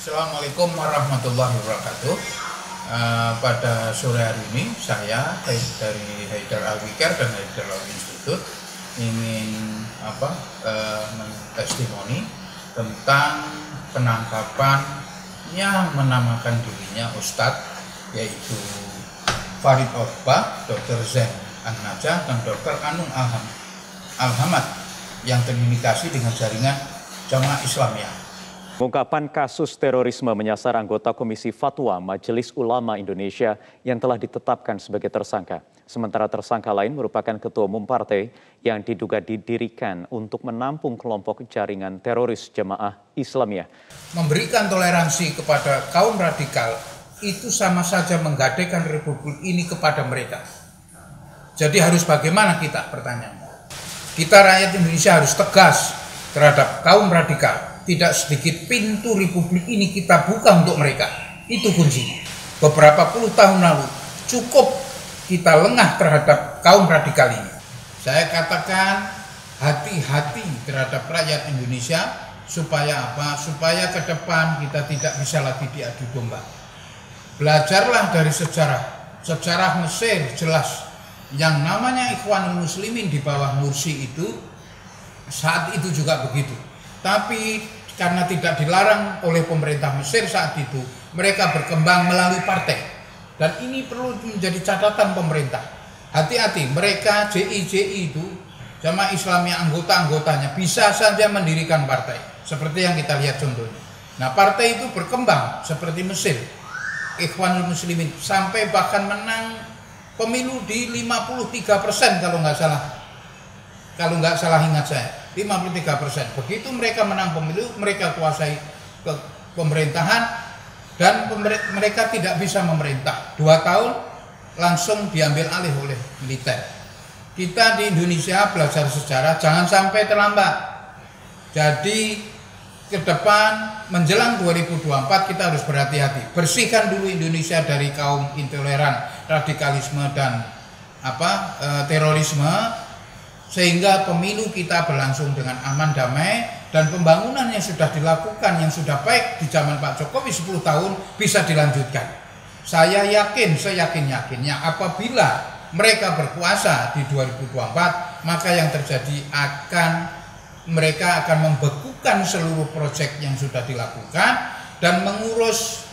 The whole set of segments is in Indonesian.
Assalamualaikum warahmatullahi wabarakatuh. Pada sore hari ini saya dari Haidar Alwiqar dan Haidar Law Institute ingin mentestimoni tentang penangkapan yang menamakan dirinya Ustadz, yaitu Farid Oqbah, Dr. Zain An-Najah dan Dr. Anung Alhamad yang terindikasi dengan jaringan Jamaah Islamiyah. Pengungkapan kasus terorisme menyasar anggota Komisi Fatwa Majelis Ulama Indonesia yang telah ditetapkan sebagai tersangka. Sementara tersangka lain merupakan ketua umum partai yang diduga didirikan untuk menampung kelompok jaringan teroris Jamaah Islamiyah. Memberikan toleransi kepada kaum radikal itu sama saja menggadaikan republik ini kepada mereka. Jadi harus bagaimana kita, pertanyaannya? Kita rakyat Indonesia harus tegas terhadap kaum radikal. Tidak sedikit pintu republik ini kita buka untuk mereka. Itu kuncinya. Beberapa puluh tahun lalu cukup kita lengah terhadap kaum radikal ini. Saya katakan hati-hati terhadap rakyat Indonesia supaya apa? Supaya ke depan kita tidak bisa lagi diadu domba. Belajarlah dari sejarah. Sejarah Mesir jelas yang namanya Ikhwanul Muslimin di bawah Mursi itu saat itu juga begitu. Tapi karena tidak dilarang oleh pemerintah Mesir saat itu, mereka berkembang melalui partai. Dan ini perlu menjadi catatan pemerintah. Hati-hati, mereka JI itu, Jamaah Islamiyah anggota-anggotanya bisa saja mendirikan partai. Seperti yang kita lihat contohnya. Nah, partai itu berkembang seperti Mesir, Ikhwanul Muslimin, sampai bahkan menang pemilu di 53% kalau nggak salah ingat saya. 53%. Begitu mereka menang pemilu, mereka kuasai pemerintahan dan mereka tidak bisa memerintah. 2 tahun langsung diambil alih oleh militer. Kita di Indonesia belajar sejarah jangan sampai terlambat. Jadi ke depan menjelang 2024 kita harus berhati-hati. Bersihkan dulu Indonesia dari kaum intoleran, radikalisme dan terorisme, sehingga pemilu kita berlangsung dengan aman damai dan pembangunan yang sudah dilakukan, yang sudah baik di zaman Pak Jokowi 10 tahun bisa dilanjutkan. Saya yakin, seyakin-yakinnya apabila mereka berkuasa di 2024, maka yang terjadi mereka akan membekukan seluruh proyek yang sudah dilakukan dan mengurus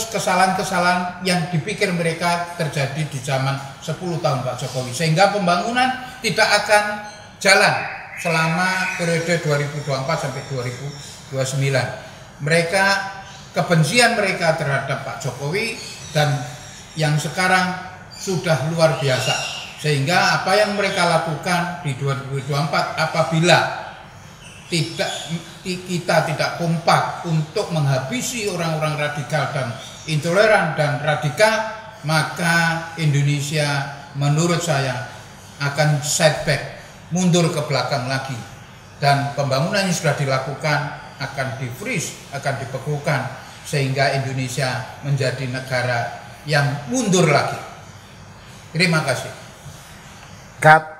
kesalahan-kesalahan yang dipikir mereka terjadi di zaman 10 tahun Pak Jokowi, sehingga pembangunan tidak akan jalan selama periode 2024 sampai 2029. Kebencian mereka terhadap Pak Jokowi dan yang sekarang sudah luar biasa, sehingga apa yang mereka lakukan di 2024 apabila kita tidak kompak untuk menghabisi orang-orang radikal dan intoleran dan radikal, maka Indonesia menurut saya akan setback, mundur ke belakang lagi, dan pembangunan yang sudah dilakukan akan di-freeze, akan dibekukan, sehingga Indonesia menjadi negara yang mundur lagi. Terima kasih. Cut.